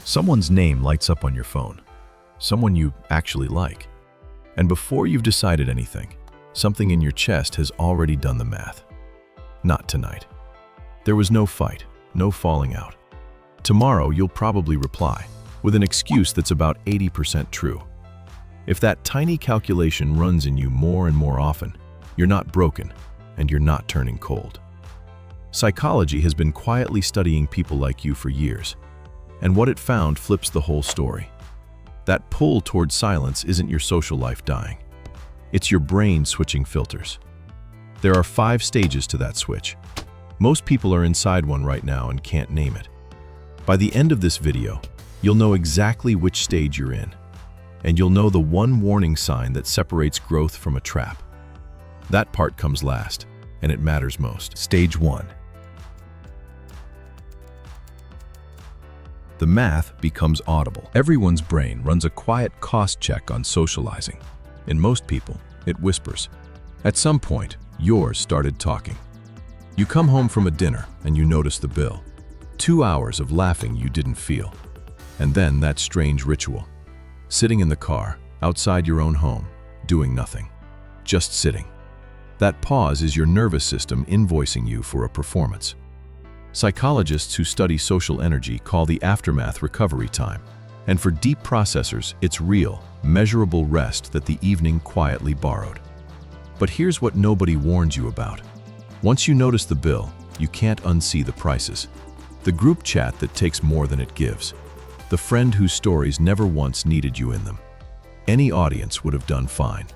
Someone's name lights up on your phone, someone you actually like. And before you've decided anything, something in your chest has already done the math. Not tonight. There was no fight, no falling out. Tomorrow you'll probably reply, with an excuse that's about 80% true. If that tiny calculation runs in you more and more often, you're not broken, and you're not turning cold. Psychology has been quietly studying people like you for years, and what it found flips the whole story. That pull toward silence isn't your social life dying. It's your brain switching filters. There are 5 stages to that switch. Most people are inside one right now and can't name it. By the end of this video, you'll know exactly which stage you're in, and you'll know the one warning sign that separates growth from a trap. That part comes last, and it matters most. Stage 1. The math becomes audible. Everyone's brain runs a quiet cost check on socializing. In most people, it whispers. At some point, yours started talking. You come home from a dinner and you notice the bill. 2 hours of laughing you didn't feel. And then that strange ritual. Sitting in the car, outside your own home, doing nothing. Just sitting. That pause is your nervous system invoicing you for a performance. Psychologists who study social energy call the aftermath recovery time. And for deep processors, it's real, measurable rest that the evening quietly borrowed. But here's what nobody warns you about. Once you notice the bill, you can't unsee the prices. The group chat that takes more than it gives. The friend whose stories never once needed you in them. Any audience would have done fine.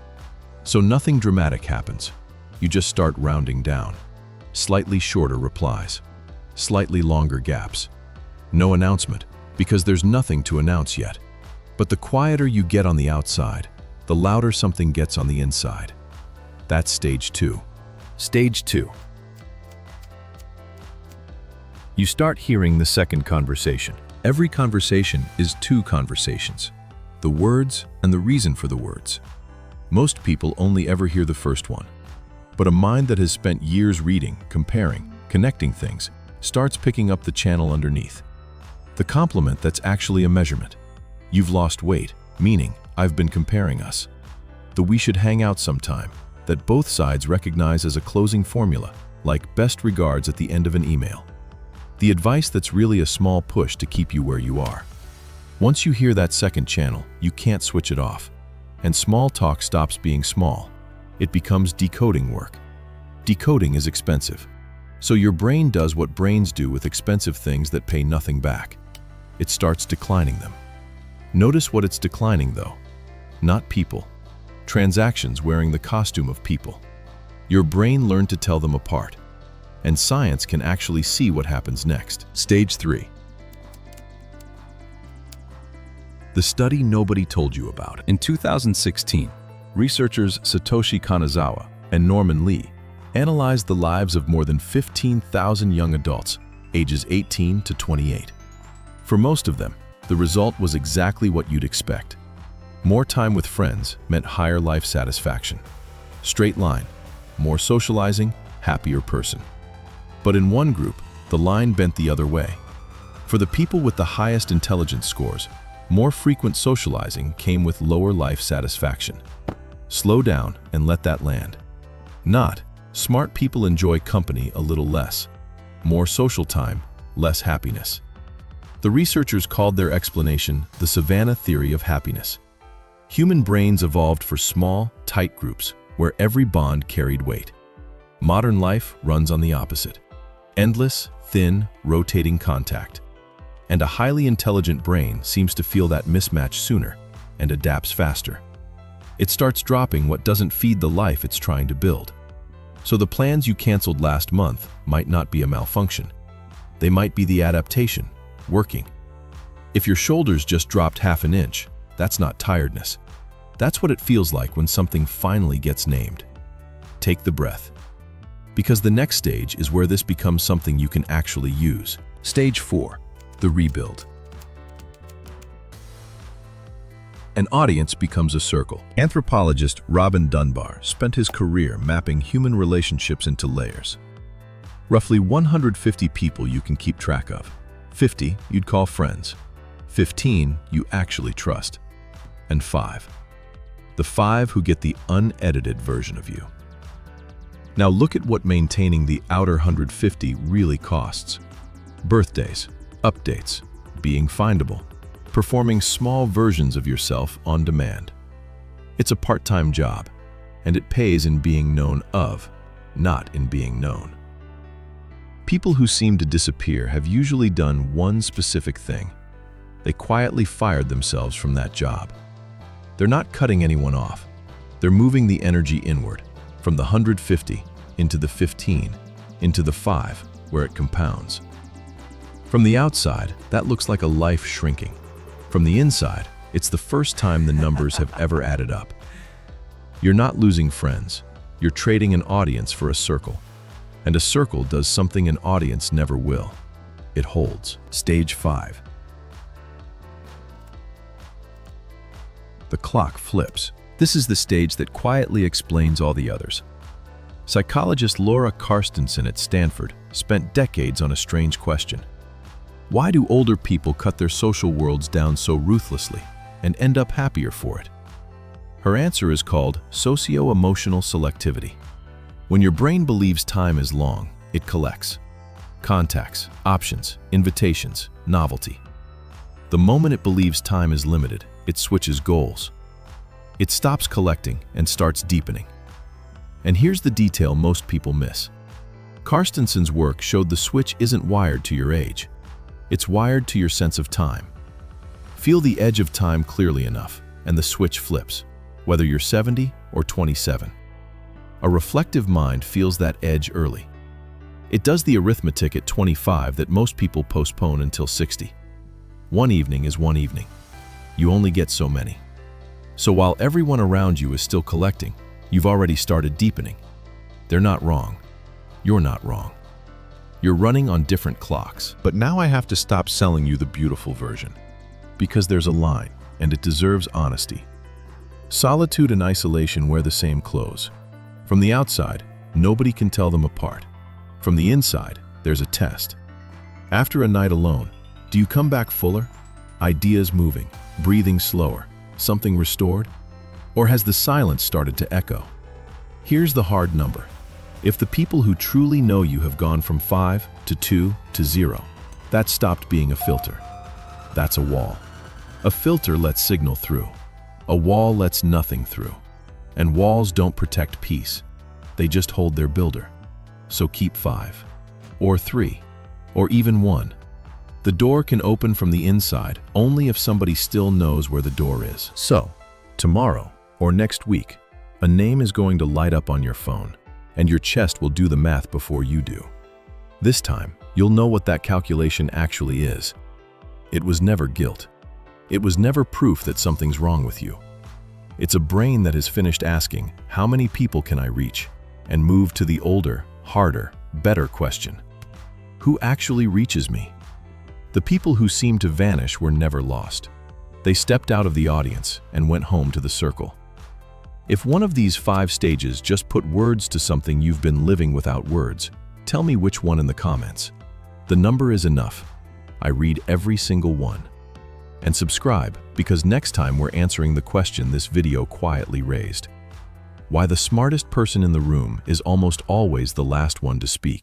So nothing dramatic happens. You just start rounding down. Slightly shorter replies. Slightly longer gaps. No announcement, because there's nothing to announce yet. But the quieter you get on the outside, the louder something gets on the inside. That's stage 2. Stage 2. You start hearing the second conversation. Every conversation is 2 conversations. The words and the reason for the words. Most people only ever hear the first one. But a mind that has spent years reading, comparing, connecting things, starts picking up the channel underneath. The compliment that's actually a measurement. You've lost weight, meaning I've been comparing us. The we should hang out sometime, that both sides recognize as a closing formula, like best regards at the end of an email. The advice that's really a small push to keep you where you are. Once you hear that second channel, you can't switch it off. And small talk stops being small. It becomes decoding work. Decoding is expensive. So your brain does what brains do with expensive things that pay nothing back. It starts declining them. Notice what it's declining though. Not people. Transactions wearing the costume of people. Your brain learned to tell them apart. And science can actually see what happens next. Stage 3. The study nobody told you about. In 2016, researchers Satoshi Kanazawa and Norman Lee analyzed the lives of more than 15,000 young adults, ages 18 to 28. For most of them, the result was exactly what you'd expect. More time with friends meant higher life satisfaction. Straight line, more socializing, happier person. But in one group, the line bent the other way. For the people with the highest intelligence scores, more frequent socializing came with lower life satisfaction. Slow down and let that land. Not, smart people enjoy company a little less. More social time, less happiness. The researchers called their explanation the Savannah theory of happiness. Human brains evolved for small, tight groups where every bond carried weight. Modern life runs on the opposite. Endless, thin, rotating contact. And a highly intelligent brain seems to feel that mismatch sooner and adapts faster. It starts dropping what doesn't feed the life it's trying to build. So the plans you canceled last month might not be a malfunction. They might be the adaptation, working. If your shoulders just dropped half an inch, that's not tiredness. That's what it feels like when something finally gets named. Take the breath. Because the next stage is where this becomes something you can actually use. Stage 4, the rebuild. An audience becomes a circle. Anthropologist Robin Dunbar spent his career mapping human relationships into layers. Roughly 150 people you can keep track of. 50 you'd call friends. 15 you actually trust, and 5. The 5 who get the unedited version of you. Now look at what maintaining the outer 150 really costs. Birthdays, updates, being findable, performing small versions of yourself on demand. It's a part-time job, and it pays in being known of, not in being known. People who seem to disappear have usually done one specific thing. They quietly fired themselves from that job. They're not cutting anyone off. They're moving the energy inward, from the 150 into the 15, into the 5, where it compounds. From the outside, that looks like a life shrinking. From the inside, it's the first time the numbers have ever added up. You're not losing friends. You're trading an audience for a circle. And a circle does something an audience never will. It holds. Stage 5. The clock flips. This is the stage that quietly explains all the others. Psychologist Laura Carstensen at Stanford spent decades on a strange question. Why do older people cut their social worlds down so ruthlessly and end up happier for it? Her answer is called socio-emotional selectivity. When your brain believes time is long, it collects. Contacts, options, invitations, novelty. The moment it believes time is limited, it switches goals. It stops collecting and starts deepening. And here's the detail most people miss. Carstensen's work showed the switch isn't wired to your age. It's wired to your sense of time. Feel the edge of time clearly enough, and the switch flips, whether you're 70 or 27. A reflective mind feels that edge early. It does the arithmetic at 25 that most people postpone until 60. One evening is one evening. You only get so many. So while everyone around you is still collecting, you've already started deepening. They're not wrong. You're not wrong. You're running on different clocks. But now I have to stop selling you the beautiful version. Because there's a line, and it deserves honesty. Solitude and isolation wear the same clothes. From the outside, nobody can tell them apart. From the inside, there's a test. After a night alone, do you come back fuller? Ideas moving, breathing slower, something restored? Or has the silence started to echo? Here's the hard number. If the people who truly know you have gone from 5 to 2 to 0, that stopped being a filter. That's a wall. A filter lets signal through. A wall lets nothing through. And walls don't protect peace. They just hold their builder. So keep 5, or 3, or even 1. The door can open from the inside only if somebody still knows where the door is. So, tomorrow or next week, a name is going to light up on your phone, and your chest will do the math before you do. This time, you'll know what that calculation actually is. It was never guilt. It was never proof that something's wrong with you. It's a brain that has finished asking, how many people can I reach? And moved to the older, harder, better question. Who actually reaches me? The people who seemed to vanish were never lost. They stepped out of the audience and went home to the circle. If one of these 5 stages just put words to something you've been living without words, tell me which one in the comments. The number is enough. I read every single one. And subscribe, because next time we're answering the question this video quietly raised. Why the smartest person in the room is almost always the last one to speak.